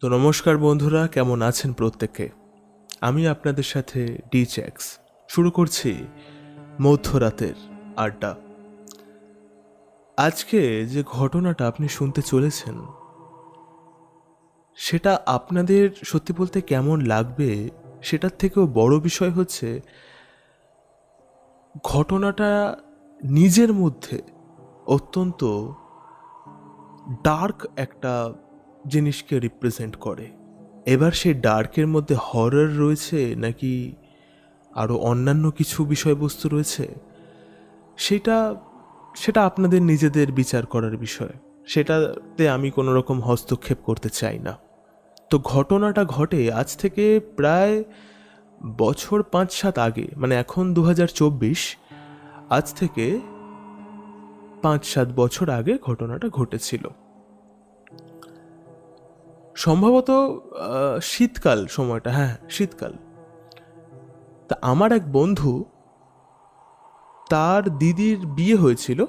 তো নমস্কার বন্ধুরা, কেমন আছেন প্রত্যেকে? আমি আপনাদের সাথে ডিচ্যাক্স শুরু করছি মধ্যরাতের আড্ডা। আজকে যে ঘটনাটা আপনি শুনতে চলেছেন সেটা আপনাদের সত্যি বলতে কেমন লাগবে সেটার থেকেও বড় বিষয় হচ্ছে ঘটনাটা নিজের মধ্যে অত্যন্ত ডার্ক একটা জিনিসকে রিপ্রেজেন্ট করে। এবার সেই ডার্কের মধ্যে হরর রয়েছে নাকি আরও অন্যান্য কিছু বিষয়বস্তু রয়েছে, সেটা সেটা আপনাদের নিজেদের বিচার করার বিষয়। সেটাতে আমি কোনো রকম হস্তক্ষেপ করতে চাই না। তো ঘটনাটা ঘটে আজ থেকে প্রায় বছর 5-7 আগে, মানে এখন 2024, আজ থেকে 5-7 বছর আগে ঘটনাটা ঘটেছিল। সম্ভবত শীতকাল সময়টা, হ্যাঁ শীতকাল। তা আমার এক বন্ধু, তার দিদির বিয়ে হয়েছিল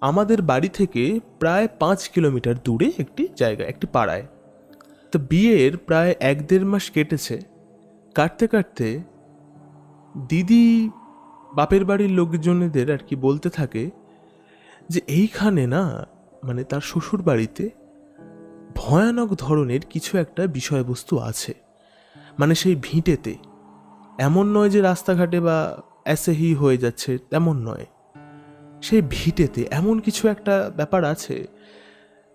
আমাদের বাড়ি থেকে প্রায় 5 কিলোমিটার দূরে একটি জায়গায়, একটি পাড়ায়। তো বিয়ের প্রায় 1-1.5 মাস কেটেছে। কাটতে কাটতে দিদি বাপের বাড়ির লোকজনেদের আর কি বলতে থাকে যে এইখানে না, মানে তার শ্বশুর বাড়িতে ভয়ানক ধরনের কিছু একটা বিষয়বস্তু আছে। মানে সেই ভিটেতে, এমন নয় যে রাস্তাঘাটে বা এসেহি হয়ে যাচ্ছে, তেমন নয়। সেই ভিটেতে এমন কিছু একটা ব্যাপার আছে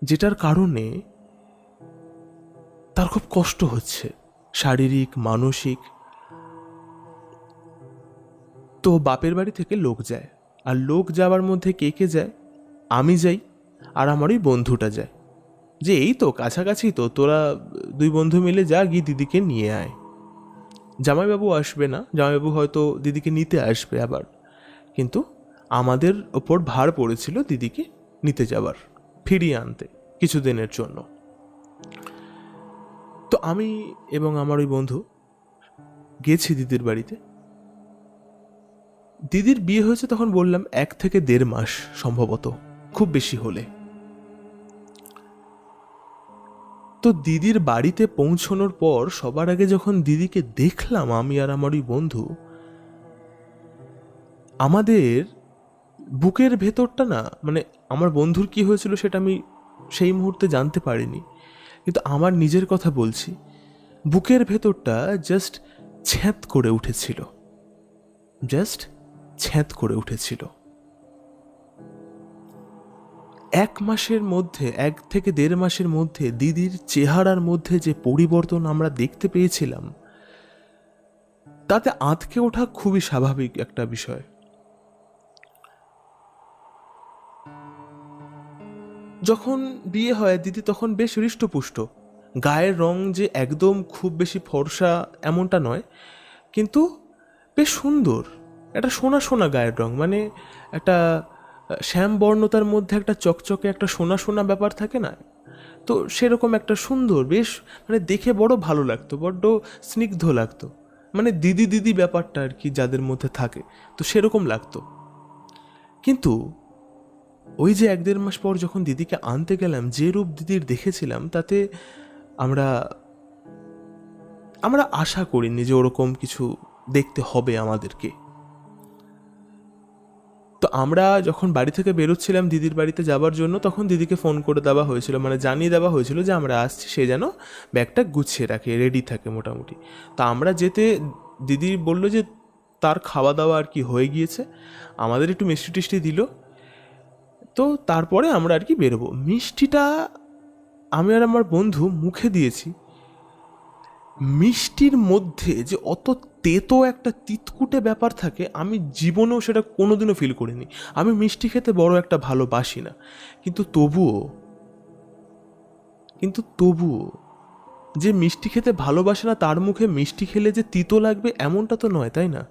যেটার কারণে তার খুব কষ্ট হচ্ছে, শারীরিক মানসিক। তো বাপের বাড়ি থেকে লোক যায়, আর লোক যাওয়ার মধ্যে কে কে যায়? আমি যাই, আর আমার ওই বন্ধুটা যায়। যে এই তো কাছাকাছি, তো তোরা দুই বন্ধু মিলে যা, গিয়ে দিদিকে নিয়ে আয়। জামাইবাবু আসবে না, জামাইবাবু হয়তো দিদিকে নিতে আসবে আবার, কিন্তু আমাদের ওপর ভার পড়েছিল দিদিকে নিতে যাবার, ফিরিয়ে আনতে কিছুদিনের জন্য। তো আমি এবং আমার ওই বন্ধু গেছি দিদির বাড়িতে। দিদির বিয়ে হয়েছে তখন বললাম 1 থেকে 1.5 মাস সম্ভবত, খুব বেশি হলে। তো দিদির বাড়িতে পৌঁছানোর পর সবার আগে যখন দিদিকে দেখলাম আমি আর আমার ওই বন্ধু, আমাদের বুকের ভেতরটা না, মানে আমার বন্ধুর কি হয়েছিল সেটা আমি সেই মুহূর্তে জানতে পারিনি, কিন্তু আমার নিজের কথা বলছি, বুকের ভেতরটা জাস্ট ছ্যাঁত করে উঠেছিল, জাস্ট ছ্যাঁত করে উঠেছিল। 1 মাসের মধ্যে, 1 থেকে 1.5 মাসের মধ্যে দিদির চেহারার মধ্যে যে পরিবর্তন আমরা দেখতে পেয়েছিলাম, তাতে আঁতকে ওঠা খুবই স্বাভাবিক একটা বিষয়। যখন বিয়ে হয় দিদি তখন বেশ হৃষ্টপুষ্ট, গায়ের রং যে একদম খুব বেশি ফর্সা এমনটা নয়, কিন্তু বেশ সুন্দর, একটা সোনা সোনা গায়ের রং, মানে একটা শ্যাম বর্ণতার মধ্যে একটা চকচকে একটা সোনা সোনা ব্যাপার থাকে না, তো সেরকম একটা সুন্দর বেশ, মানে দেখে বড় ভালো লাগতো, বড্ড স্নিগ্ধ লাগতো, মানে দিদি দিদি ব্যাপারটা আর কি যাদের মধ্যে থাকে, তো সেরকম লাগতো। কিন্তু ওই যে 1-1.5 মাস পর যখন দিদিকে আনতে গেলাম, যে রূপ দিদির দেখেছিলাম তাতে আমরা আমরা আশা করিনি যে ওরকম কিছু দেখতে হবে আমাদেরকে। তো আমরা যখন বাড়ি থেকে বেরোচ্ছিলাম দিদির বাড়িতে যাবার জন্য, তখন দিদিকে ফোন করে দেওয়া হয়েছিল, মানে জানিয়ে দেওয়া হয়েছিল যে আমরা আসছি, সে যেন ব্যাগটা গুছিয়ে রাখে, রেডি থাকে মোটামুটি। তা আমরা যেতে দিদি বলল যে তার খাওয়া দাওয়া আর কি হয়ে গিয়েছে, আমাদের একটু মিষ্টি টিষ্টি দিল। তো তারপরে আমরা আর কি বেরোবো। মিষ্টিটা আমি আর আমার বন্ধু মুখে দিয়েছি, মিষ্টির মধ্যে যে অত তেতো একটা তিতকুটে ব্যাপার থাকে আমি জীবনেও সেটা কোনোদিনও ফিল করিনি। আমি মিষ্টি খেতে বড় একটা ভালোবাসি না, কিন্তু তবুও কিন্তু তবুও, যে মিষ্টি খেতে ভালোবাসে না তার মুখে মিষ্টি খেলে যে তিতো লাগবে এমনটা তো নয়, তাই না?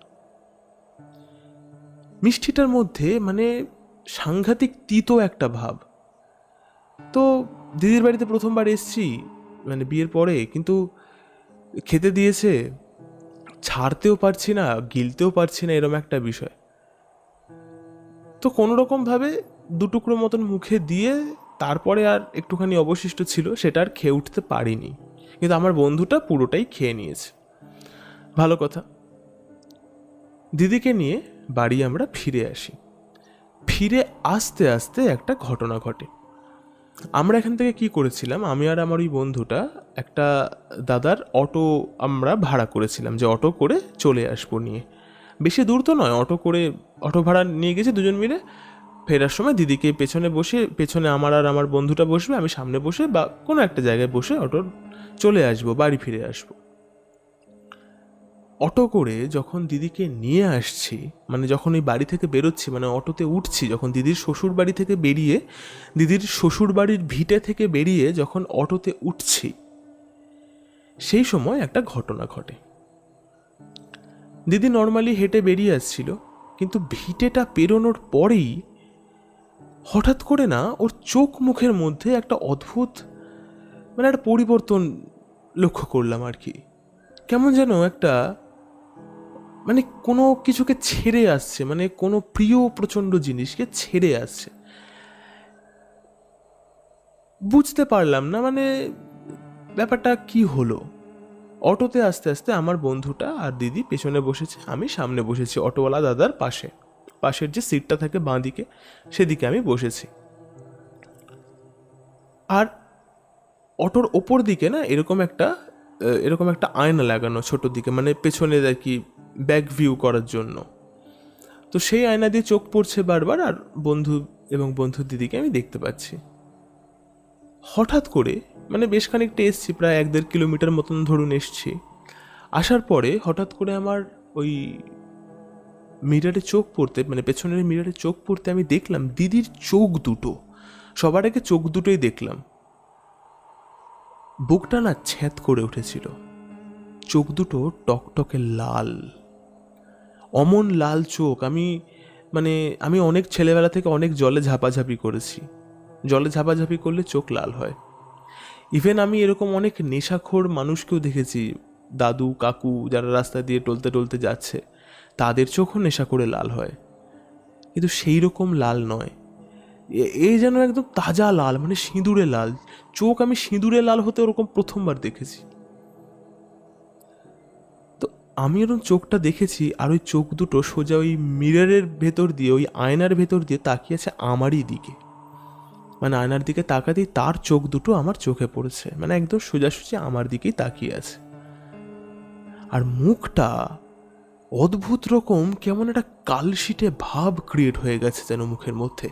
মিষ্টিটার মধ্যে মানে সাংঘাতিক তিতো একটা ভাব। তো দিদির বাড়িতে প্রথমবার এসছি, মানে বিয়ের পরে, কিন্তু খেতে দিয়েছে, ছাড়তেও পারছি না গিলতেও পারছি না, এরম একটা বিষয়। তো কোনো রকমভাবে 2 টুকরো মতন মুখে দিয়ে তারপরে আর একটুখানি অবশিষ্ট ছিল, সেটা আর খেয়ে উঠতে পারিনি, কিন্তু আমার বন্ধুটা পুরোটাই খেয়ে নিয়েছে। ভালো কথা। দিদিকে নিয়ে বাড়ি আমরা ফিরে আসি। ফিরে আসতে আসতে একটা ঘটনা ঘটে। আমরা এখান থেকে কি করেছিলাম, আমি আর আমার ওই বন্ধুটা একটা দাদার অটো আমরা ভাড়া করেছিলাম, যে অটো করে চলে আসবো নিয়ে। বেশি দূর তো নয়, অটো ভাড়া নিয়ে গেছি দুজন মিলে। ফেরার সময় দিদিকে পেছনে বসে, পেছনে আমার আর আমার বন্ধুটা বসবে, আমি সামনে বসে বা কোনো একটা জায়গায় বসে অটো চলে আসবো, বাড়ি ফিরে আসবো। অটো করে যখন দিদিকে নিয়ে আসছি, মানে যখন ওই বাড়ি থেকে বেরোচ্ছি, মানে অটোতে উঠছি, যখন দিদির শ্বশুর বাড়ি থেকে বেরিয়ে, দিদির শ্বশুর বাড়ির ভিটে থেকে বেরিয়ে যখন অটোতে উঠছি, সেই সময় একটা ঘটনা ঘটে। দিদি নর্মালি হেঁটে বেরিয়ে আসছিল, কিন্তু ভিটেটা পেরোনোর পরেই হঠাৎ করে না ওর চোখ মুখের মধ্যে একটা অদ্ভুত, মানে একটা পরিবর্তন লক্ষ্য করলাম আর কি। কেমন যেন একটা, মানে কোনো কিছুকে ছেড়ে আসছে, মানে কোনো প্রিয় প্রচণ্ড জিনিসকে ছেড়ে আসছে। বুঝতে পারলাম না মানে ব্যাপারটা কি হলো। অটোতে আস্তে আস্তে আমার বন্ধুটা আর দিদি পেছনে বসেছে, আমি সামনে বসেছি অটোওয়ালা দাদার পাশে, পাশের যে সিটটা থাকে বাঁ দিকে, সেদিকে আমি বসেছি। আর অটোর ওপর দিকে না এরকম একটা আয়না লাগানো ছোট দিকে, মানে পেছনে আর কি ব্যাক ভিউ করার জন্য। তো সেই আয়না দিয়ে চোখ পড়ছে বারবার, আর বন্ধু এবং বন্ধুর দিদিকে আমি দেখতে পাচ্ছি। হঠাৎ করে, মানে বেশ খানিকটা এসছি, প্রায় 1-1.5 কিলোমিটার মতন ধরুন এসছি। আসার পরে হঠাৎ করে আমার ওই মিরারে চোখ পড়তে, মানে পেছনের মিরারে চোখ পড়তে আমি দেখলাম দিদির চোখ দুটো, সবার আগে চোখ দুটোই দেখলাম। বুকটা না ছ্যাঁত করে উঠেছিল। চোখ দুটো টকটকে লাল, অমন লাল চোখ। আমি অনেক ছেলেবেলা থেকে অনেক জলে ঝাপাঝাপি করেছি, জলে ঝাপাঝাপি করলে চোখ লাল হয়। ইভেন আমি এরকম অনেক নেশাখোর মানুষকেও দেখেছি, দাদু কাকু যারা রাস্তা দিয়ে টলতে টলতে যাচ্ছে, তাদের চোখও নেশা করে লাল হয়, কিন্তু সেই রকম লাল নয়। এই যেন একদম তাজা লাল, মানে সিঁদুরে লাল চোখ। আমি সিঁদুরে লাল হতে ওরকম প্রথমবার দেখেছি। তো আমি ওরকম চোখটা দেখেছি, আর ওই চোখ দুটো সোজা ওই মিররের ভেতর দিয়ে, ওই আয়নার ভেতর দিয়ে তাকিয়ে আছে আমারই দিকে। মানে আয়নার দিকে তাকাতেই তার চোখ দুটো আমার চোখে পড়েছে, মানে একদম সোজাসুজি আমার দিকেই তাকিয়ে আছে। আর মুখটা অদ্ভুত রকম কেমন একটা কালশিটে ভাব ক্রিয়েট হয়ে গেছে যেন মুখের মধ্যে।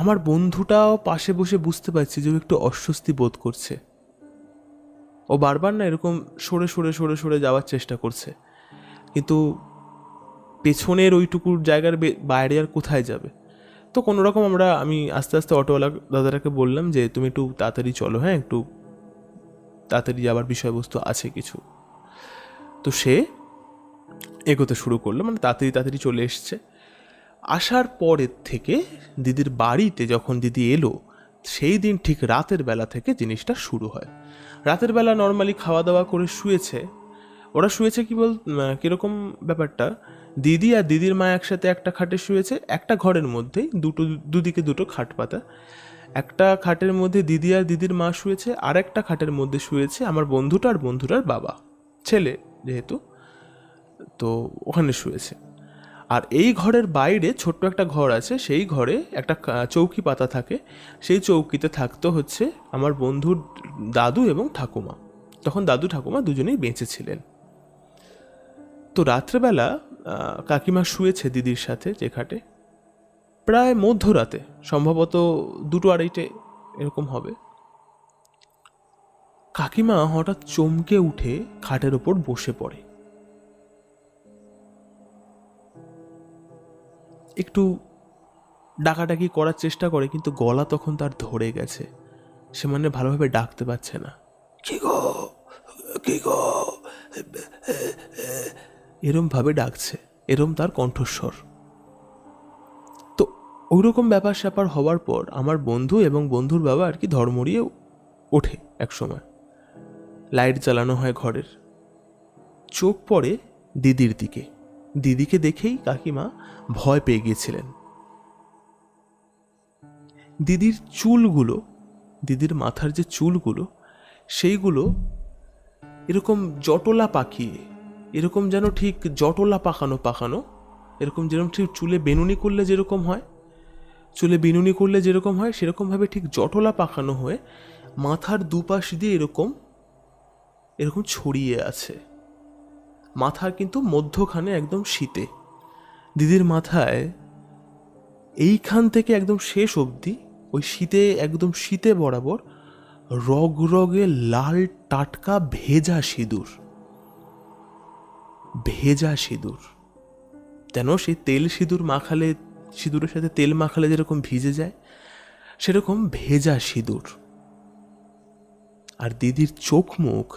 আমার বন্ধুটাও পাশে বসে বুঝতে পারছি যে ও একটু অস্বস্তি বোধ করছে। ও বারবার না এরকম সরে সরে সরে সরে যাওয়ার চেষ্টা করছে, কিন্তু পেছনের ওইটুকুর জায়গার বাইরে আর কোথায় যাবে। তো কোনো রকম আমি আস্তে আস্তে অটোওয়ালা দাদাটাকে বললাম যে তুমি একটু তাড়াতাড়ি চলো, হ্যাঁ একটু তাড়াতাড়ি যাবার বিষয়বস্তু আছে কিছু। তো সে এগোতে শুরু করলো, মানে তাড়াতাড়ি তাড়াতাড়ি চলে এসছে। আসার পরের থেকে দিদির বাড়িতে যখন দিদি এলো, সেই দিন ঠিক রাতের বেলা থেকে জিনিসটা শুরু হয়। রাতের বেলা নর্মালি খাওয়া দাওয়া করে শুয়েছে, ওরা শুয়েছে কীরকম ব্যাপারটা, দিদি আর দিদির মা একসাথে একটা খাটে শুয়েছে, একটা ঘরের মধ্যেই দুদিকে দুটো খাট পাতা। একটা খাটের মধ্যে দিদি আর দিদির মা শুয়েছে, আর একটা খাটের মধ্যে শুয়েছে আমার বন্ধুটা আর বন্ধুটার বাবা, ছেলে যেহেতু, তো ওখানে শুয়েছে। আর এই ঘরের বাইরে ছোট্ট একটা ঘর আছে, সেই ঘরে একটা চৌকি পাতা থাকে, সেই চৌকিতে থাকতো হচ্ছে আমার বন্ধুর দাদু এবং ঠাকুমা। তখন দাদু ঠাকুমা দুজনেই বেঁচে ছিলেন। তো রাত্রেবেলা কাকিমা শুয়েছে দিদির সাথে যে খাটে, প্রায় মধ্যরাতে, সম্ভবত 2-2:30 এরকম হবে। কাকিমা হঠাৎ চমকে উঠে খাটের ওপর বসে পড়ে। একটু ডাকাডাকি করার চেষ্টা করে, কিন্তু গলা তখন তার ধরে গেছে, সে মানে ভালোভাবে ডাকতে পারছে না। কি গো, কি গো, এরম ভাবে ডাকছে, এরম তার কণ্ঠস্বর। তো ওইরকম ব্যাপার স্যাপার হওয়ার পর আমার বন্ধু এবং বন্ধুর বাবা আর কি ধর্মড়িয়ে ওঠে এক সময়। লাইট জ্বালানো হয় ঘরের। চোখ পড়ে দিদির দিকে, দিদিকে দেখেই কাকিমা ভয় পেয়ে গিয়েছিলেন। দিদির চুলগুলো দিদির মাথার যে চুলগুলো সেইগুলো এরকম জটলা পাকিয়ে, এরকম যেন ঠিক জটলা পাকানো পাকানো, এরকম যেরকম ঠিক চুলে বেনুনি করলে যেরকম হয়, চুলে বেনুনি করলে যেরকম হয় সেরকমভাবে ঠিক জটলা পাকানো হয়ে মাথার দুপাশ দিয়ে এরকম এরকম ছড়িয়ে আছে। মাথার কিন্তু মধ্যখানে একদম শীতে, দিদির মাথায় এইখান থেকে একদম শেষ অবধি ওই শীতে, একদম শীতে বরাবর রগরগে লাল টাটকা ভেজা সিঁদুর, ভেজা সিঁদুর, যেন সেই তেল সিঁদুর মাখালে, সিঁদুরের সাথে তেল মাখালে যেরকম ভিজে যায় সেরকম ভেজা সিঁদুর। আর দিদির চোখ মুখ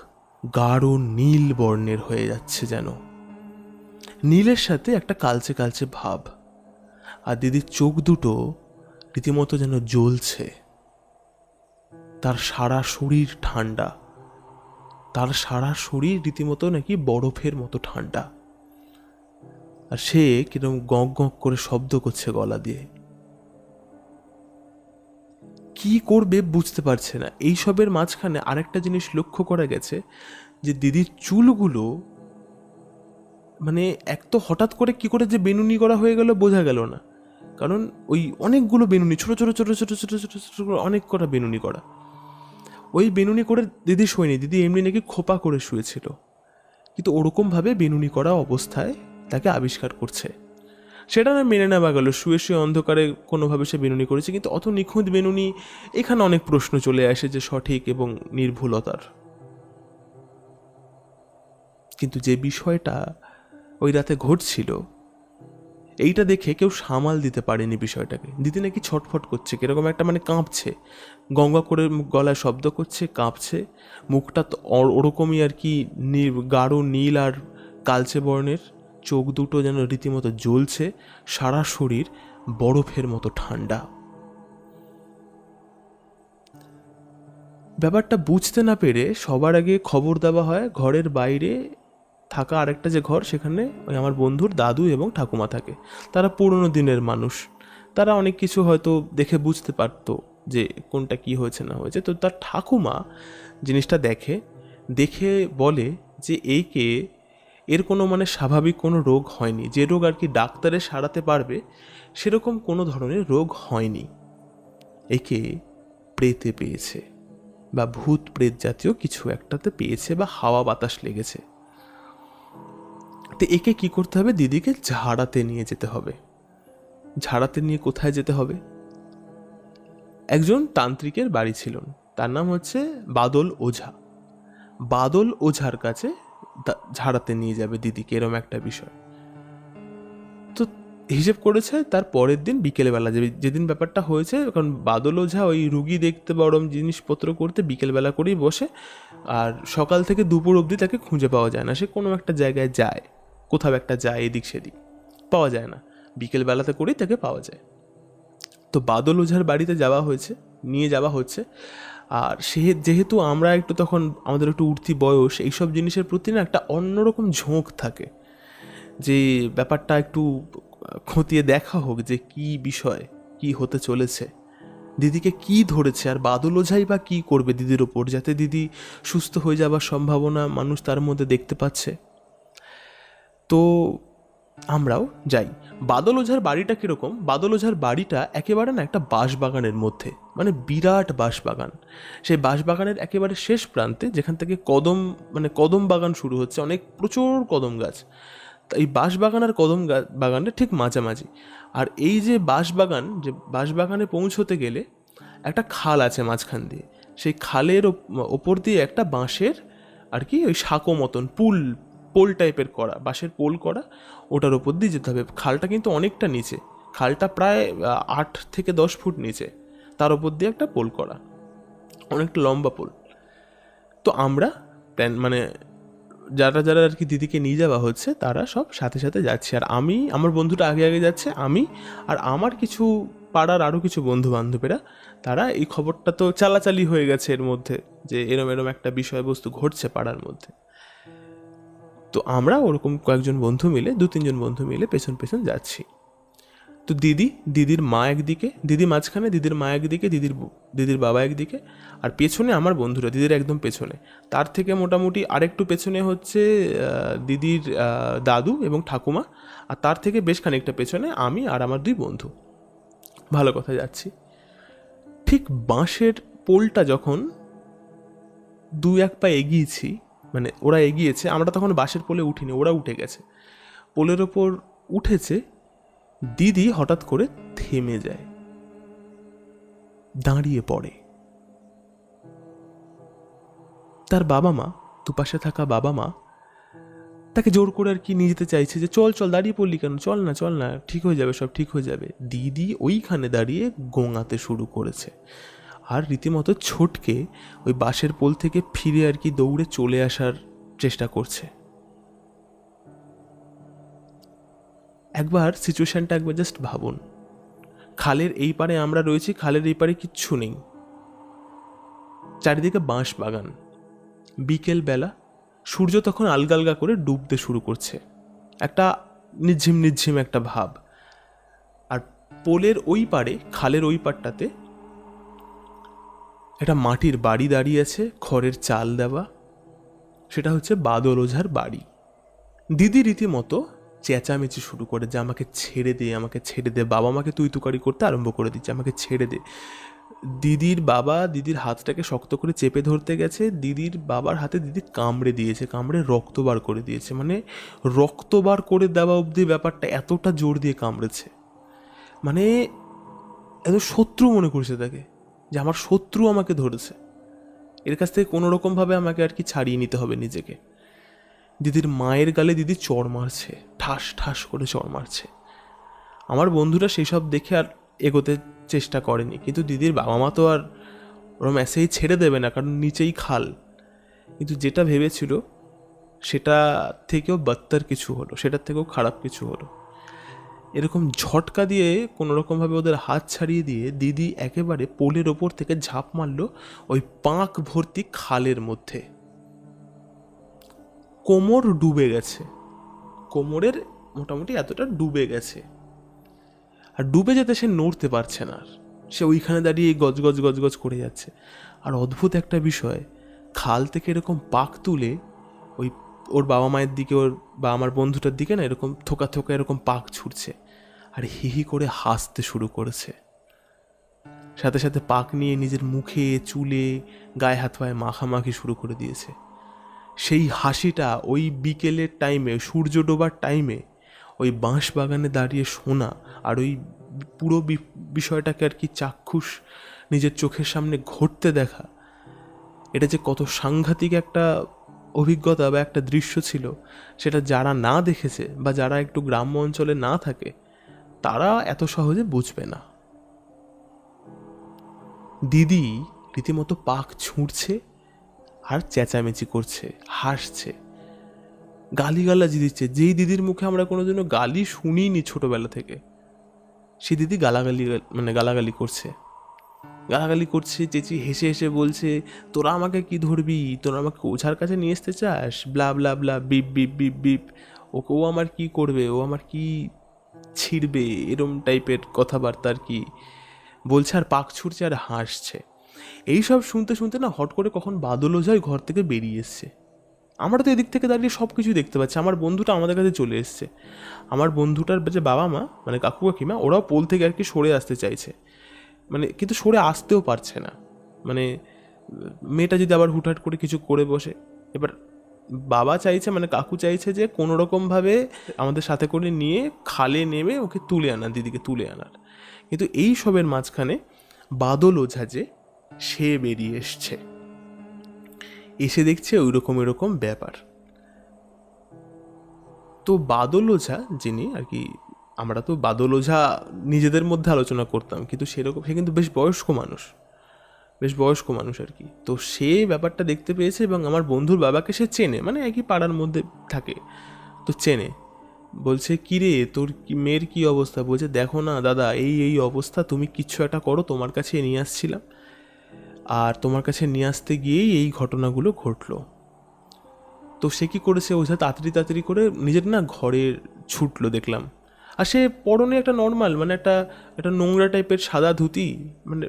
গাঢ় নীল বর্ণের হয়ে যাচ্ছে, যেন নীলের সাথে একটা কালচে কালচে ভাব। আর দিদির চোখ দুটো রীতিমতো যেন জ্বলছে। তার সারা শরীর ঠান্ডা, তার সারা শরীর রীতিমতো নাকি বরফের মতো ঠান্ডা। আর সে কিরকম গঁক গঁক করে শব্দ করছে গলা দিয়ে, কি করবে বুঝতে পারছে না। এইসবের মাঝখানে আরেকটা জিনিস লক্ষ্য করা গেছে, যে দিদির চুলগুলো মানে এক তো হঠাৎ করে কি করে যে বেনুনি করা হয়ে গেল বোঝা গেল না, কারণ ওই অনেকগুলো বেনুনি, ছোট ছোট ছোট ছোট ছোট ছোট ছোট অনেক কটা বেনুনি করা। ওই বেনুনি করে দিদি শোয়নি, দিদি এমনি নাকি খোপা করে শুয়েছিল, কিন্তু ওরকমভাবে বেনুনি করা অবস্থায় তাকে আবিষ্কার করছে। সেটা না মেনে নেওয়া গেল, শুয়ে শুয়ে অন্ধকারে কোনোভাবে সে বেনুনি করেছে, কিন্তু অত নিখুঁত বেনুনি, এখানে অনেক প্রশ্ন চলে আসে যে সঠিক এবং নির্ভুলতার। কিন্তু যে বিষয়টা ওই রাতে ঘটছিল, এইটা দেখে কেউ সামাল দিতে পারেনি বিষয়টাকে। দিদি নাকি ছটফট করছে, কিরকম একটা মানে কাঁপছে, গঙ্গা করে গলায় শব্দ করছে, কাঁপছে, মুখটা তো ওরকমই আর কি গাঢ় নীল আর কালচে বর্ণের, চোখ দুটো যেন রীতিমতো জ্বলছে, সারা শরীর বরফের মতো ঠান্ডা। ব্যাপারটা বুঝতে না পেরে সবার আগে খবর দেওয়া হয় ঘরের বাইরে থাকা আরেকটা যে ঘর, সেখানে ওই আমার বন্ধুর দাদু এবং ঠাকুমা থাকে। তারা পুরনো দিনের মানুষ, তারা অনেক কিছু হয়তো দেখে বুঝতে পারতো যে কোনটা কি হয়েছে না হয়েছে। তো তার ঠাকুমা জিনিসটা দেখে, দেখে বলে যে এর কোনো মানে স্বাভাবিক কোনো রোগ হয়নি, যে রোগ আর কি ডাক্তারে সারাতে পারবে সেরকম কোনো ধরনের রোগ হয়নি, একে প্রেতে পেয়েছে বা ভূত প্রেত জাতীয় কিছু একটাতে পেয়েছে বা হাওয়া বাতাস লেগেছে। তো একে কি করতে হবে, দিদিকে ঝাড়াতে নিয়ে যেতে হবে। ঝাড়াতে নিয়ে কোথায় যেতে হবে? একজন তান্ত্রিকের বাড়ি ছিল, তার নাম হচ্ছে বাদল ওঝা। বাদল ওঝার কাছে ঝাড়াতে নিয়ে যাবে দিদিকে, এরম একটা বিষয়। তো হিসেব করেছে তার পরের দিন বিকেলবেলা, যেদিন ব্যাপারটা হয়েছে, কারণ বাদল ওঝা ওই রুগী দেখতে বা ওরম জিনিসপত্র করতে বিকেলবেলা করেই বসে, আর সকাল থেকে দুপুর অবধি তাকে খুঁজে পাওয়া যায় না। সে কোনো একটা জায়গায় যায়, কোথাও একটা যায়, এদিক সেদিক, পাওয়া যায় না, বিকেলবেলাতে করেই তাকে পাওয়া যায়। তো বাদল ওঝার বাড়িতে যাওয়া হয়েছে, নিয়ে যাওয়া হচ্ছে। আর যেহেতু আমরা একটু তখন আমাদের একটু উঠতি বয়স, এইসব জিনিসের প্রতি না একটা অন্যরকম ঝোঁক থাকে, যে ব্যাপারটা একটু খতিয়ে দেখা হোক যে কি বিষয়, কি হতে চলেছে, দিদিকে কি ধরেছে, আর বাদল ওঝাই বা কী করবে দিদির ওপর, যাতে দিদি সুস্থ হয়ে যাওয়ার সম্ভাবনা মানুষ তার মধ্যে দেখতে পাচ্ছে। তো আমরাও যাই। বাদল ওঝার বাড়িটা কীরকম? বাদল ওঝার বাড়িটা একেবারে না একটা বাঁশবাগানের মধ্যে, মানে বিরাট বাঁশবাগান। সেই বাঁশবাগানের একেবারে শেষ প্রান্তে, যেখান থেকে কদম বাগান শুরু হচ্ছে, অনেক প্রচুর কদম গাছ। এই বাঁশবাগান আর কদম বাগানের ঠিক মাঝামাঝি। আর এই যে বাঁশবাগানে পৌঁছতে গেলে একটা খাল আছে মাঝখান দিয়ে, সেই খালের ওপর দিয়ে একটা বাঁশের আর কি ওই সাঁকো মতন পোল টাইপের করা, বাঁশের পোল করা, ওটার ওপর দিয়ে যেতে হবে। খালটা কিন্তু অনেকটা নিচে, খালটা প্রায় 8 থেকে 10 ফুট নিচে, তার ওপর দিয়ে একটা পোল করা, অনেকটা লম্বা পোল। তো আমরা যারা যারা আর কি দিদিকে নিয়ে যাওয়া হচ্ছে তারা সব সাথে সাথে যাচ্ছে। আর আমার বন্ধুটা আগে আগে যাচ্ছে, আমি আর আমার কিছু পাড়ার আরও কিছু বন্ধু বান্ধবেরা, তারা এই খবরটা তো চালাচালি হয়ে গেছে এর মধ্যে, যে এরম এরম একটা বিষয়বস্তু ঘটছে পাড়ার মধ্যে। তো আমরা ওরকম কয়েকজন বন্ধু মিলে, 2-3 জন বন্ধু মিলে পেছন পেছন যাচ্ছি। তো দিদির মা একদিকে, দিদি মাঝখানে, দিদির মা একদিকে, দিদির বাবা একদিকে, আর পেছনে আমার বন্ধুরা, দিদির একদম পেছনে। তার থেকে মোটামুটি আরেকটু পেছনে হচ্ছে দিদির দাদু এবং ঠাকুমা, আর তার থেকে বেশ খানিকটা পেছনে আমি আর আমার 2 বন্ধু। ভালো কথা যাচ্ছি। ঠিক বাঁশের পোলটা যখন 2-1 পা এগিয়েছি, মানে ওরা এগিয়েছে, আমরা তখন বাঁশের পোলে উঠিনি, ওরা উঠে গেছে। পোলের ওপর উঠেছে, দিদি হঠাৎ করে থেমে যায়, দাঁড়িয়ে পড়ে। তার বাবা মা, দুপাশে থাকা বাবা মা তাকে জোর করে আর কি নিয়ে যেতে চাইছে, যে চল চল, দাঁড়িয়ে পড়লি কেন, চল না, ঠিক হয়ে যাবে, সব ঠিক হয়ে যাবে। দিদি ওইখানে দাঁড়িয়ে গোঙাতে শুরু করেছে, আর রীতিমতো ছোটকে ওই বাঁশের পোল থেকে ফিরে আর কি দৌড়ে চলে আসার চেষ্টা করছে। একবার সিচুয়েশনটা একবার জাস্ট ভাবুন, খালের এই পারে আমরা রয়েছি, খালের এই পারে কিচ্ছু নেই, চারিদিকে বাঁশ বাগান, বিকেল বেলা, সূর্য তখন আলগা আলগা করে ডুবতে শুরু করছে, একটা নিঝিম একটা ভাব। আর পোলের ওই পারে, খালের ওই পারটাতে একটা মাটির বাড়ি দাঁড়িয়ে আছে, খড়ের চাল দেওয়া, সেটা হচ্ছে বাদল ওঝার বাড়ি। দিদি রীতিমতো চেঁচামেচি শুরু করে যে আমাকে ছেড়ে দে, বাবা মাকে তুই তুকারি করতে আরম্ভ করে দিচ্ছে, আমাকে ছেড়ে দে। দিদির বাবা দিদির হাতটাকে শক্ত করে চেপে ধরতে গেছে, দিদির বাবার হাতে দিদি কামড়ে রক্ত বার করে দিয়েছে, মানে রক্ত বার করে দেওয়া অবধি ব্যাপারটা, এতটা জোর দিয়ে কামড়েছে, মানে এত শত্রু মনে করছে তাকে, যে আমার শত্রু আমাকে ধরেছে, এর কাছ থেকে কোনো রকমভাবে আমাকে আর কি ছাড়িয়ে নিতে হবে নিজেকে। দিদির মায়ের গালে দিদি চড় মারছে, ঠাস ঠাস করে চড় মারছে। আমার বন্ধুরা সেই সব দেখে আর এগোতে চেষ্টা করেনি, কিন্তু দিদির বাবা মা তো আর ওরম এসেই ছেড়ে দেবে না, কারণ নিচেই খাল। কিন্তু যেটা ভেবেছিল সেটা থেকেও বদতর কিছু হলো, সেটার থেকেও খারাপ কিছু হলো। এরকম ঝটকা দিয়ে কোনোরকমভাবে ওদের হাত ছাড়িয়ে দিয়ে দিদি একেবারে পোলের ওপর থেকে ঝাঁপ মারল ওই পাঁক ভর্তি খালের মধ্যে। কোমর ডুবে গেছে, কোমরের মোটামুটি এতটা ডুবে গেছে, আর ডুবে যেতে সে নড়তে পারছে না, আর সে ওইখানে দাঁড়িয়ে গজ করে যাচ্ছে। আর অদ্ভুত একটা বিষয়, খাল থেকে এরকম পাক তুলে ওই ওর বাবা মায়ের দিকে, ওর বা আমার বন্ধুটার দিকে না এরকম থোকা এরকম পাক ছুটছে, আর হি করে হাসতে শুরু করেছে। সাথে সাথে পাক নিয়ে নিজের মুখে, চুলে, গায়ে হাত পায়ে মাখামাখি শুরু করে দিয়েছে। সেই হাসিটা ওই বিকেলের টাইমে, সূর্য ডোবার টাইমে, ওই বাঁশ বাগানে দাঁড়িয়ে শোনা, আর ওই পুরো বিষয়টাকে আর কি চাক্ষুষ নিজের চোখের সামনে ঘটতে দেখা, এটা যে কত সাংঘাতিক একটা অভিজ্ঞতা বা একটা দৃশ্য ছিল, সেটা যারা না দেখেছে বা যারা একটু গ্রাম্য অঞ্চলে না থাকে, তারা এত সহজে বুঝবে না। দিদি রীতিমতো পাক ছুঁড়ছে আর চেঁচামেচি করছে, হাসছে, গালিগালাজি দিচ্ছে। যেই দিদির মুখে আমরা কোনোদিনও গালি শুনিনি ছোটবেলা থেকে, সে দিদি গালাগালি করছে, চেঁচি হেসে হেসে বলছে, তোরা আমাকে কি ধরবি, তোরা আমাকে ওঝার কাছে নিয়ে আসতে চাস, ব্লা ব্লা ব্লা, বিপ বিপ বিপ বিপ, ও আমার কি করবে, ও আমার কি ছিড়বে, এরম টাইপের কথাবার্তা আর কি বলছে, আর পাক ছুটছে আর হাসছে। এইসব শুনতে শুনতে না হট করে কখন বাদল ওঝা ঘর থেকে বেরিয়ে এসছে। আমরা তো এদিক থেকে দাঁড়িয়ে সব কিছুই দেখতে পাচ্ছি, আমার বন্ধুটা আমাদের কাছে চলে এসছে। আমার বন্ধুটার যে বাবা মা, মানে কাকু কাকিমা, ওরাও পোল থেকে আর কি সরে আসতে চাইছে, মানে কিন্তু সরে আসতেও পারছে না। মানে মেয়েটা যদি আবার হুটহাট করে কিছু করে বসে, এবার বাবা চাইছে, মানে কাকু চাইছে যে কোনো রকমভাবে আমাদের সাথে করে নিয়ে খালে নেমে ওকে তুলে আনার, দিদিকে তুলে আনার। কিন্তু এই সবের মাঝখানে বাদল ওঝা যে সে বেরিয়ে এসে দেখছে ওইরকম ব্যাপার। তো বাদল ওঝা যিনি আর কি, আমরা তো বাদল ওঝা নিজেদের মধ্যে আলোচনা করতাম, কিন্তু সেরকম সে কিন্তু বেশ বয়স্ক মানুষ আর কি। তো সে ব্যাপারটা দেখতে পেয়েছে, এবং আমার বন্ধুর বাবাকে সে চেনে, মানে একই পাড়ার মধ্যে থাকে, তো চেনে। বলছে, কিরে তোর কি মেয়ের কি অবস্থা? বলছে, দেখো না দাদা, এই অবস্থা, তুমি কিচ্ছু একটা করো, তোমার কাছে নিয়ে আসছিলাম, আর তোমার কাছে নিয়ে আসতে গিয়েই এই ঘটনাগুলো ঘটলো। তো সে কি করেছে, ওঝা তাড়াতাড়ি করে নিজের না ঘরে ছুটলো, দেখলাম, আর সে পরনে একটা নর্মাল, মানে একটা একটা নোংরা টাইপের সাদা ধুতি, মানে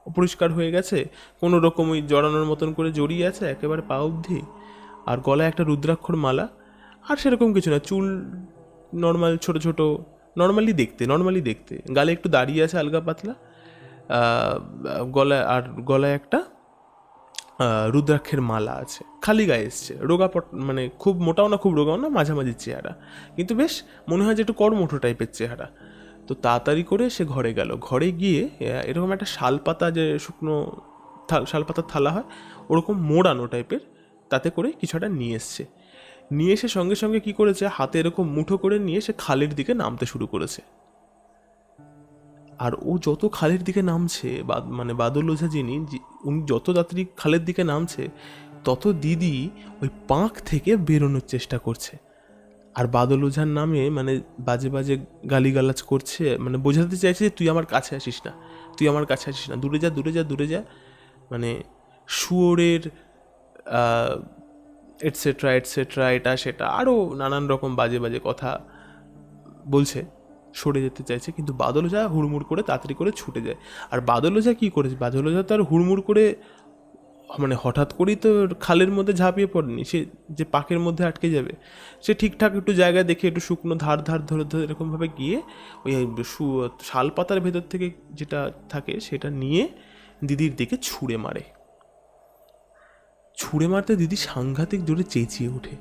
অপরিষ্কার হয়ে গেছে, কোনো রকম ওই জড়ানোর মতন করে জড়িয়ে আছে একেবারে পা অবধি, আর গলায় একটা রুদ্রাক্ষর মালা। আর সেরকম কিছু না, চুল নর্মাল ছোট ছোট, নর্মালি দেখতে, গালে একটু দাঁড়িয়ে আছে হালকা পাতলা, গলায়, আর গলায় একটা রুদ্রাক্ষের মালা আছে, খালি গায়ে এসছে, মানে খুব মোটাও না খুব রোগাও না, মাঝামাঝি চেহারা, কিন্তু বেশ মনে হয় যে একটু কর্মঠ টাইপের চেহারা। তো তাড়াতাড়ি করে সে ঘরে গেল, ঘরে গিয়ে এরকম একটা শালপাতা, যে শুকনো শালপাতার থালা হয় ওরকম মোড়ানো টাইপের, তাতে করে কিছু একটা নিয়ে এসছে। নিয়ে এসে সঙ্গে সঙ্গে কি করেছে, হাতে এরকম মুঠো করে নিয়ে সে খালের দিকে নামতে শুরু করেছে। আর ও যত খালের দিকে নামছে, মানে বাদল ওঝা যিনি, উনি যত তাড়াতাড়ি খালের দিকে নামছে, তত দিদি ওই পাঁক থেকে বেরোনোর চেষ্টা করছে। আর বাদল ওঝার নামে মানে বাজে বাজে গালিগালাজ করছে, মানে বোঝাতে চাইছে যে তুই আমার কাছে আসিস না, তুই আমার কাছে আসিস না, দূরে যা দূরে যা দূরে যা, মানে শুয়োরের এটসেট্রা এটসেট্রা, এটা সেটা আরও নানান রকম বাজে বাজে কথা বলছে, সরে যেতে চাইছে। কিন্তু বাদল ওঝা হুড়মুড় করে তাড়াতাড়ি করে ছুটে যায়। আর বাদল ওঝা কী করেছে, বাদল ওঝা তো আর হুড়মুড় করে, মানে হঠাৎ করেই তো খালের মধ্যে ঝাঁপিয়ে পড়েনি, সে যে পাকের মধ্যে আটকে যাবে। সে ঠিকঠাক একটু জায়গা দেখে একটু শুকনো ধার ধার ধরে ধরে এরকমভাবে গিয়ে ওই শাল পাতার ভেতর থেকে যেটা থাকে সেটা নিয়ে দিদির দিকে ছুঁড়ে মারে। ছুঁড়ে মারতে দিদি সাংঘাতিক জোরে চেঁচিয়ে ওঠে।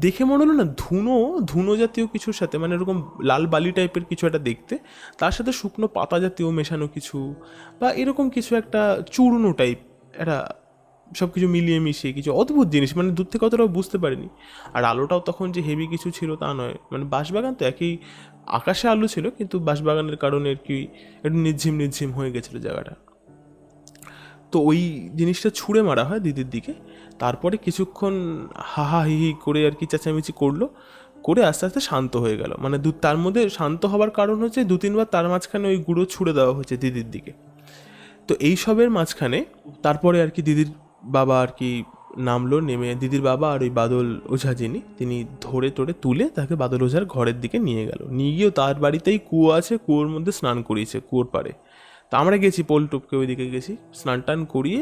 দেখে মনে হলো না ধুনো ধুনো জাতীয় কিছুর সাথে, মানে এরকম লাল বালি টাইপের কিছু একটা দেখতে, তার সাথে শুকনো পাতা জাতীয় মেশানো কিছু, বা এরকম কিছু একটা চূর্ণ টাইপ, একটা সব কিছু মিলিয়ে মিশিয়ে কিছু অদ্ভুত জিনিস, মানে দূর থেকে অতটাও বুঝতে পারিনি। আর আলোটাও তখন যে হেভি কিছু ছিল তা নয়, মানে বাঁশবাগান তো একই আকাশে আলো ছিল, কিন্তু বাঁশবাগানের কারণে আর কি একটু নিঝিম নিঝিম হয়ে গেছিলো জায়গাটা। তো ওই জিনিসটা ছুঁড়ে মারা হয় দিদির দিকে। তারপরে কিছুক্ষণ হাহা হিহি করে আর কি চেঁচামেচি করলো, করে আস্তে আস্তে শান্ত হয়ে গেল। মানে তার মধ্যে শান্ত হওয়ার কারণ হচ্ছে 2-3 বার তার মাঝখানে ওই গুঁড়ো ছুঁড়ে দেওয়া হয়েছে দিদির দিকে। তো এই সবের মাঝখানে তারপরে আর কি দিদির বাবা আর কি নামলো, নেমে দিদির বাবা আর ওই বাদল ওঝা যিনি, তিনি ধরে তুলে তাকে বাদল ওঝার ঘরের দিকে নিয়ে গেল। নিয়ে গিয়েও তার বাড়িতেই কুয়ো আছে, কুয়োর মধ্যে স্নান করিয়েছে কুয়োর পাড়ে। তা আমরা গেছি পোল টুপকে ওইদিকে গেছি, স্নান টান করিয়ে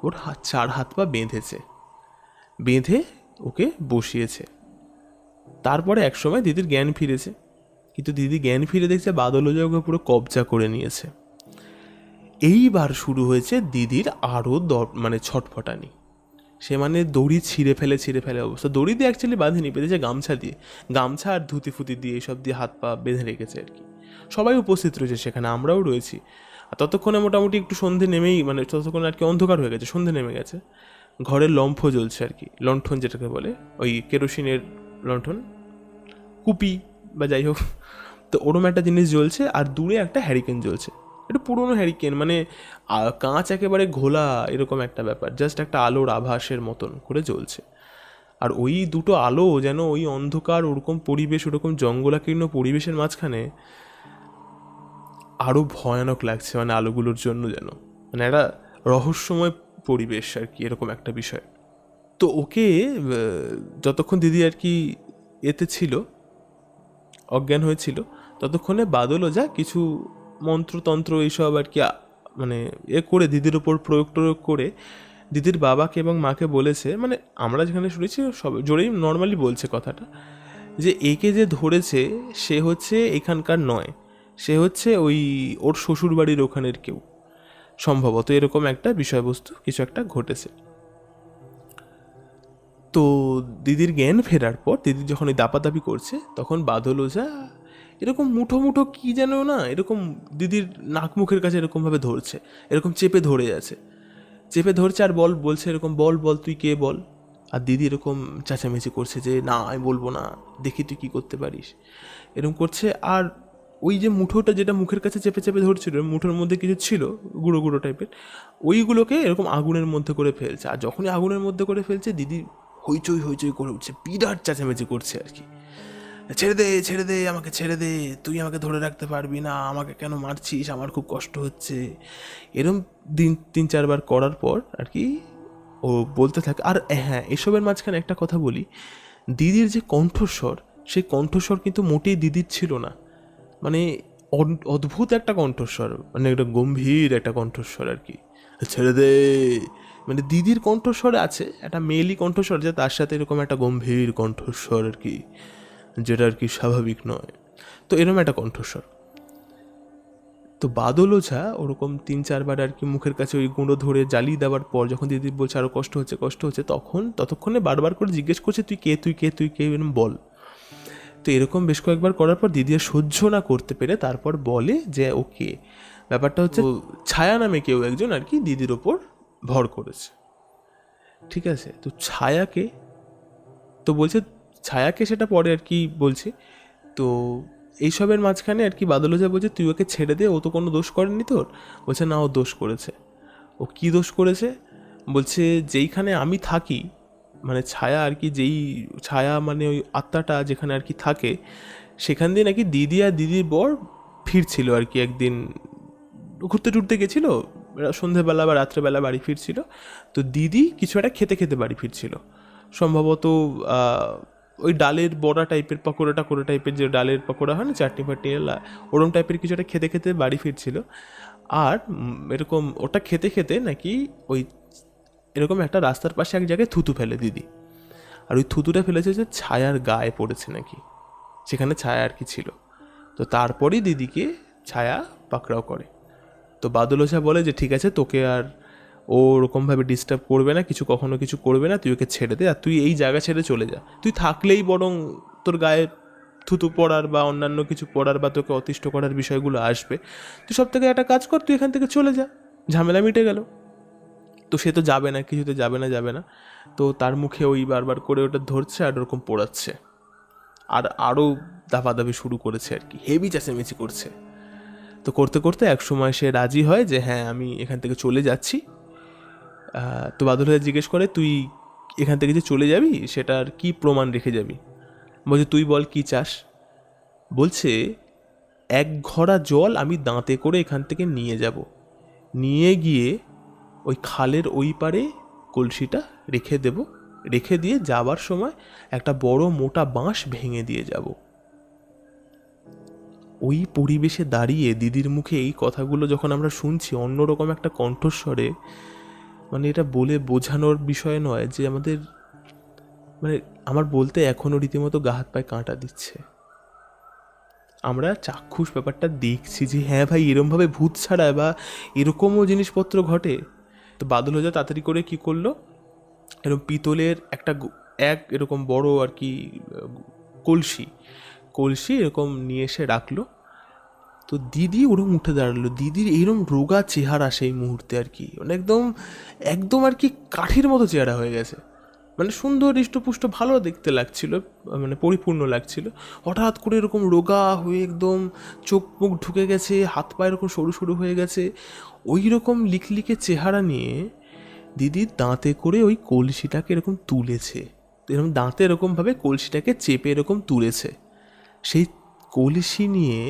ওর 4 হাত পা বেঁধেছে, বেঁধে ওকে বসিয়েছে। তারপরে একসময় দিদির জ্ঞান ফিরেছে, কিন্তু দিদি জ্ঞান ফিরে দেখছে বাদল ওঝা ওকে পুরো কবজা করে নিয়েছে। এইবার শুরু হয়েছে দিদির আরও মানে ছটফটানি। সে মানে দড়ি ছিঁড়ে ফেলে অবস্থা। দড়ি দিয়ে অ্যাকচুয়ালি বাঁধেনি, বেঁধেছে গামছা দিয়ে, গামছা আর ধুতি ফুতি দিয়ে এইসব দিয়ে হাত পা বেঁধে রেখেছে আর কি। সবাই উপস্থিত রয়েছে সেখানে, আমরাও রয়েছি। আর ততক্ষণে মোটামুটি একটু সন্ধে নেমেই, মানে ততক্ষণে আর কি অন্ধকার হয়ে গেছে, সন্ধে নেমে গেছে। ঘরের লম্ফ জ্বলছে আর কি, লণ্ঠন যেটাকে বলে, ওই কেরোসিনের লণ্ঠন, কুপি বা যাই হোক, তো ওরম একটা জিনিস জ্বলছে। আর দূরে একটা হ্যারিকেন জ্বলছে, একটু পুরোনো হ্যারিকেন, মানে কাঁচ একেবারে ঘোলা এরকম একটা ব্যাপার, জাস্ট একটা আলোর আভাসের মতন করে জ্বলছে। আর ওই দুটো আলো যেন ওই অন্ধকার ওরকম পরিবেশ, ওরকম জঙ্গলাকীর্ণ পরিবেশের মাঝখানে আরও ভয়ানক লাগছে, মানে আলোগুলোর জন্য যেন মানে একটা রহস্যময় পরিবেশ আর কি, এরকম একটা বিষয়। তো ওকে যতক্ষণ দিদি আর কি এতে ছিল, অজ্ঞান হয়েছিল, ততক্ষণে বাদল ওঝা কিছু মন্ত্রতন্ত্র এইসব আর কি মানে করে দিদির ওপর প্রয়োগ করে দিদির বাবাকে এবং মাকে বলেছে, মানে আমরা যেখানে শুনেছি সব জোরেই নর্মালি বলছে কথাটা, যে একে যে ধরেছে সে হচ্ছে এখানকার নয়, সে হচ্ছে ওই ওর শ্বশুর বাড়ির ওখানের কেউ, সম্ভবত এরকম একটা বিষয়বস্তু কিছু একটা ঘটেছে। তো দিদির জ্ঞান ফেরার পর দিদি যখন ওই দাপাদাপি করছে, তখন বাদল ওঝা এরকম মুঠো মুঠো কী যেন না, এরকম দিদির নাক মুখের কাছে এরকমভাবে ধরছে, এরকম চেপে ধরে আছে, চেপে ধরছে আর বলছে এরকম, বল বল তুই কে বল। আর দিদি এরকম চেঁচামেচি করছে যে না আমি বলবো না, দেখি তুই কী করতে পারিস, এরকম করছে। আর ওই যে মুঠোটা যেটা মুখের কাছে চেপে চেপে ধরছিল, মুঠোর মধ্যে কিছু ছিল গুঁড়ো গুঁড়ো টাইপের, ওইগুলোকে এরকম আগুনের মধ্যে করে ফেলছে। আর যখনই আগুনের মধ্যে করে ফেলছে, দিদি হইচই হইচই করে উঠছে, বিরাট চেঁচামেচি করছে আর কি, ছেড়ে দে ছেড়ে দে, আমাকে ছেড়ে দে, তুই আমাকে ধরে রাখতে পারবি না, আমাকে কেন মারছিস, আমার খুব কষ্ট হচ্ছে। এরম 3-4 বার করার পর আর কি ও বলতে থাকে। আর হ্যাঁ, এসবের মাঝখানে একটা কথা বলি, দিদির যে কণ্ঠস্বর সেই কণ্ঠস্বর কিন্তু মোটেই দিদির ছিল না, মানে অদ্ভুত একটা কণ্ঠস্বর, মানে একটা গম্ভীর একটা কণ্ঠস্বর আর কি। ছেড়ে দে, মানে দিদির কণ্ঠস্বরে আছে একটা মেয়েলি কণ্ঠস্বর, যে তার সাথে এরকম একটা গম্ভীর কণ্ঠস্বর আর কি, যেটা আর কি স্বাভাবিক নয়। তো এরকম একটা কণ্ঠস্বর। তো বাদল ওঝা ওরকম 3-4বার আর কি মুখের কাছে ওই গুঁড়ো ধরে জ্বালিয়ে দেওয়ার পর যখন দিদির বলছে আরও কষ্ট হচ্ছে কষ্ট হচ্ছে, ততক্ষণে বারবার করে জিজ্ঞেস করছে তুই কে তুই কে তুই কে, এরকম বল। তো এরকম বেশ কয়েকবার করার পর দিদি সহ্য না করতে পেরে তারপর বলে যে ওকে, ব্যাপারটা হচ্ছে ছায়া নামে কেউ একজন আর কি দিদির ওপর ভর করেছে, ঠিক আছে। তো ছায়াকে, তো বলছে ছায়াকে সেটা পরে আর কি বলছে। তো এইসবের মাঝখানে আর কি বাদল ওঝা বলছে তুই ওকে ছেড়ে দে, ও তো কোনো দোষ করেনি তোর। বলছে না, ও দোষ করেছে। ও কি দোষ করেছে? বলছে যেইখানে আমি থাকি, মানে ছায়া আর কি, যেই ছায়া মানে ওই আত্মাটা যেখানে আর কি থাকে, সেখান দিয়ে নাকি দিদি আর দিদির বর ফিরছিল আর কি, একদিন ঘুরতে টুরতে গেছিলো সন্ধেবেলা বা রাত্রেবেলা বাড়ি ফিরছিল। তো দিদি কিছু একটা খেতে খেতে বাড়ি ফিরছিল, সম্ভবত ওই ডালের বড়া টাইপের পকোড়া টাকোড়া টাইপের, যে ডালের পকোড়া হয় না চাটনি ফাটনি ওরম টাইপের কিছু একটা খেতে খেতে বাড়ি ফিরছিল। আর এরকম ওটা খেতে খেতে নাকি ওই এরকম একটা রাস্তার পাশে এক জায়গায় থুতু ফেলে দিদি, আর ওই থুতুটা ফেলেছে যে ছায়ার গায়ে পড়েছে নাকি, সেখানে ছায়া আর কি ছিল। তো তারপরেই দিদিকে ছায়া পাকড়াও করে। তো বাদল ওঝা বলে যে ঠিক আছে, তোকে আর ও ওরকমভাবে ডিস্টার্ব করবে না, কিছু কখনো কিছু করবে না, তুই ওকে ছেড়ে দে, আর তুই এই জায়গা ছেড়ে চলে যা। তুই থাকলেই বরং তোর গায়ে থুতু পড়ার বা অন্যান্য কিছু পড়ার বা তোকে অতিষ্ঠ করার বিষয়গুলো আসবে। তুই সব থেকে একটা কাজ কর, তুই এখান থেকে চলে যা, ঝামেলা মিটে গেল। তো সে তো যাবে না, কিছুতে যাবে না। তো তার মুখে ওই বারবার করে ওটা ধরছে আর ওরকম পোড়াচ্ছে, আর আরও দাপাদাপি শুরু করেছে আর কি, হেভি চেঁচামেচি করছে। তো করতে করতে এক সময় সে রাজি হয় যে হ্যাঁ আমি এখান থেকে চলে যাচ্ছি। তো বাদল ভাই জিজ্ঞেস করে তুই এখান থেকে যে চলে যাবি সেটার কি প্রমাণ রেখে যাবি? বলছে তুই বল কি চাস। বলছে 1 ঘড়া জল আমি দাঁতে করে এখান থেকে নিয়ে যাব, নিয়ে গিয়ে ওই খালের ওই পারে কলসিটা রেখে দেব, রেখে দিয়ে যাবার সময় একটা বড় মোটা বাঁশ ভেঙে দিয়ে যাব। ওই পরিবেশে দাঁড়িয়ে দিদির মুখে এই কথাগুলো যখন আমরা শুনছি অন্যরকম একটা কণ্ঠস্বরে, মানে এটা বলে বোঝানোর বিষয় নয় যে আমাদের, মানে আমার বলতে এখনও রীতিমতো গা হাত পায়ে কাঁটা দিচ্ছে। আমরা চাক্ষুষ ব্যাপারটা দেখছি যে হ্যাঁ ভাই এরমভাবে ভূত ছাড়া বা এরকমও জিনিসপত্র ঘটে। তো বাদল ওঝা তাড়াতাড়ি করে কি করলো, এরকম পিতলের একটা এরকম বড় আর কি কলসি এরকম নিয়ে এসে রাখলো। তো দিদি ওরম উঠে দাঁড়ালো, দিদির এইরকম রোগা চেহারা সেই মুহূর্তে আর কি, মানে একদম একদম আর কি কাঠের মতো চেহারা হয়ে গেছে, মানে সুন্দর হৃষ্টপুষ্ট ভালো দেখতে লাগছিল, মানে পরিপূর্ণ লাগছিল। হঠাৎ করে এরকম রোগা হয়ে একদম চোখ মুখ ঢুকে গেছে, হাত পা এরকম সরু সরু হয়ে গেছে, ওই রকম লিকলিকে চেহারা নিয়ে দিদি দাঁতে করে ওই কলসিটাকে এরকম তুলেছে, এরকম দাঁতে এরকমভাবে কলসিটাকে চেপে এরকম তুলেছে। সেই কলসি নিয়ে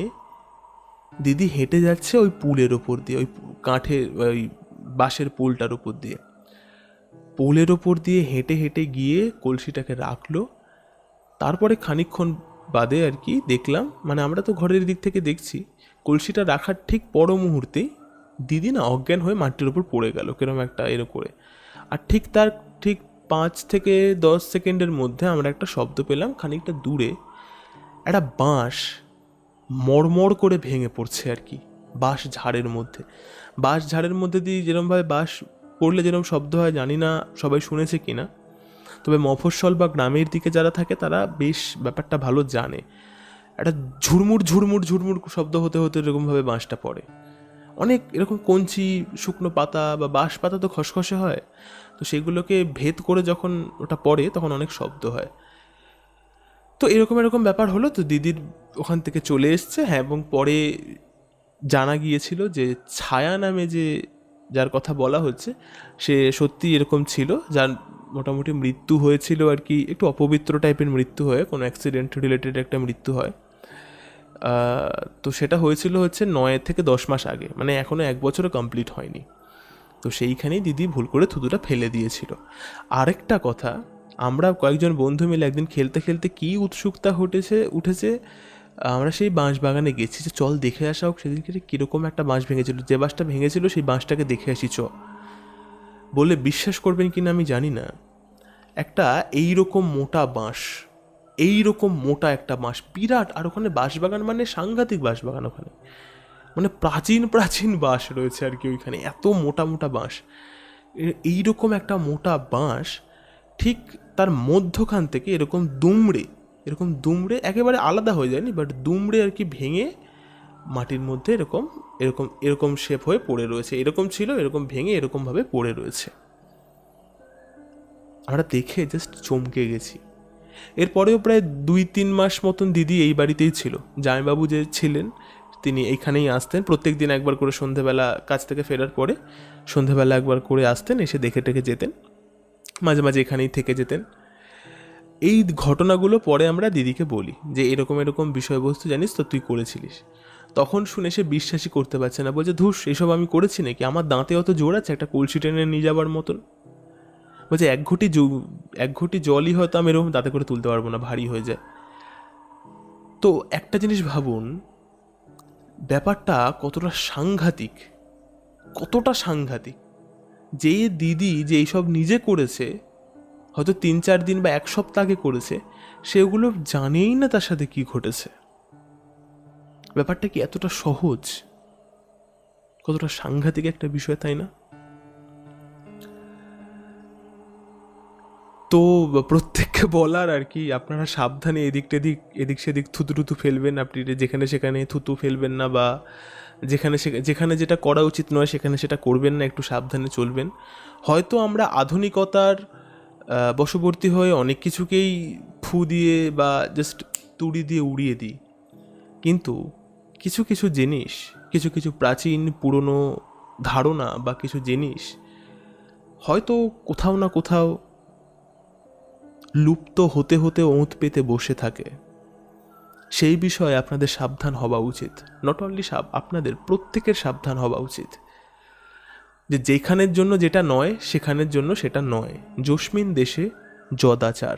দিদি হেঁটে যাচ্ছে ওই পুলের ওপর দিয়ে, ওই কাঠের ওই বাঁশের পুলটার ওপর দিয়ে, পোলের ওপর দিয়ে হেঁটে হেঁটে গিয়ে কলসিটাকে রাখলো। তারপরে খানিকক্ষণ বাদে আর কি দেখলাম, মানে আমরা তো ঘরের দিক থেকে দেখছি, কলসিটা রাখার ঠিক পর মুহূর্তেই দিদি না অজ্ঞান হয়ে মাটির ওপর পড়ে গেল কিরম একটা এরো করে। আর ঠিক তার ঠিক 5 থেকে 10 সেকেন্ডের মধ্যে আমরা একটা শব্দ পেলাম খানিকটা দূরে, একটা বাঁশ মড়মড় করে ভেঙে পড়ছে আর কি, বাঁশ ঝাড়ের মধ্যে দিয়ে যেরকমভাবে বাঁশ পড়লে যেরকম শব্দ হয়, জানি না সবাই শুনেছে কিনা, তবে মফস্বল বা গ্রামের দিকে যারা থাকে তারা বেশ ব্যাপারটা ভালো জানে। একটা ঝুরমুর ঝুরমুর ঝুরমুর শব্দ হতে হতে এরকমভাবে বাঁশটা পড়ে। অনেক এরকম কঞ্চি শুকনো পাতা বা বাঁশ পাতা তো খসখসে হয়, তো সেগুলোকে ভেদ করে যখন ওটা পড়ে তখন অনেক শব্দ হয়। তো এরকম ব্যাপার হলো। তো দিদির ওখান থেকে চলে এসছে, হ্যাঁ, এবং পরে জানা গিয়েছিল যে ছায়া নামে যার কথা বলা হচ্ছে সে সত্যি এরকম ছিল, যার মোটামুটি মৃত্যু হয়েছিল আর কি, একটু অপবিত্র টাইপের মৃত্যু হয়, কোনো অ্যাক্সিডেন্ট রিলেটেড একটা মৃত্যু হয়। তো সেটা হয়েছিল হচ্ছে 9 থেকে 10 মাস আগে, মানে এখনও 1 বছরও কমপ্লিট হয়নি। তো সেইখানেই দিদি ভুল করে থুতুটা ফেলে দিয়েছিল। আরেকটা কথা, আমরা কয়েকজন বন্ধু মিলে একদিন খেলতে খেলতে কী উৎসুকতা উঠেছে, আমরা সেই বাঁশ বাগানে গেছি যে চল দেখে আসা হোক সেদিনকে কীরকম একটা বাঁশ ভেঙেছিল, যে বাঁশটা ভেঙেছিল সেই বাঁশটাকে দেখে আসি বলে বিশ্বাস করবেন কি না আমি জানি না, একটা এইরকম মোটা বাঁশ, এইরকম মোটা একটা বাঁশ বিরাট, আর ওখানে বাঁশবাগান মানে সাংঘাতিক বাঁশবাগান, ওখানে মানে প্রাচীন প্রাচীন বাঁশ রয়েছে আর কি ওইখানে, এত মোটা মোটা বাঁশ। এইরকম একটা মোটা বাঁশ ঠিক তার মধ্যখান থেকে এরকম দুমড়ে একেবারে আলাদা হয়ে যায়নি, বাট দুমড়ে আর কি ভেঙে মাটির মধ্যে এরকম এরকম এরকম শেপ হয়ে পড়ে রয়েছে, এরকম ছিল, এরকম ভেঙে এরকমভাবে পড়ে রয়েছে। আমরা দেখে জাস্ট চমকে গেছি। এরপরেও প্রায় 2-3 মাস মতন দিদি এই বাড়িতেই ছিল। জামাইবাবু যে ছিলেন তিনি এইখানেই আসতেন, প্রত্যেক দিন একবার করে সন্ধেবেলা কাজ থেকে ফেরার পরে সন্ধেবেলা একবার করে আসতেন, এসে দেখে টেকে যেতেন, মাঝে মাঝে এখানেই থেকে যেতেন। এই ঘটনাগুলো পরে আমরা দিদিকে বলি যে এরকম এরকম বিষয়বস্তু জানিস তো তুই করেছিলিস। তখন শুনে সে বিশ্বাসই করতে পারছে না, বলছে ধুস এসব আমি করেছি নাকি, আমার দাঁতে অত জোর আছে একটা কলসি টেনে নিয়ে যাবার মতন। বলছে এক ঘটি জলই হয়তো আমি এরকম দাঁতে করে তুলতে পারবো না, ভারী হয়ে যায়। তো একটা জিনিস ভাবুন, ব্যাপারটা কতটা সাংঘাতিক, কতটা সাংঘাতিক। যে দিদি যে এইসব নিজে করেছে, হয়তো 3-4 দিন বা 1 সপ্তাহ আগে করেছে, সেগুলো জানেই না তার সাথে কি ঘটেছে। ব্যাপারটা কি এতটা সহজ, কতটা সাংঘাতিক একটা বিষয়, তাই না? তো প্রত্যেককে বলার আর কি, আপনারা সাবধানে এদিক সেদিক থুতু টুতু ফেলবেন, আপনি যেখানে সেখানে থুতু ফেলবেন না, বা যেখানে যেটা করা উচিত নয় সেখানে সেটা করবেন না, একটু সাবধানে চলবেন। হয়তো আমরা আধুনিকতার বশবর্তী হয়ে অনেক কিছুকেই ফু দিয়ে বা জাস্ট তুড়ি দিয়ে উড়িয়ে দিই, কিন্তু কিছু কিছু জিনিস, কিছু কিছু প্রাচীন পুরনো ধারণা বা কিছু জিনিস হয়তো কোথাও না কোথাও লুপ্ত হতে হতে ওঁত পেতে বসে থাকে। সেই বিষয়ে আপনাদের সাবধান হওয়া উচিত। নট অনলি আপনাদের প্রত্যেকের সাবধান হওয়া উচিত যে যেখানের জন্য যেটা নয় সেখানের জন্য সেটা নয়। যস্মিন দেশে যদাচার।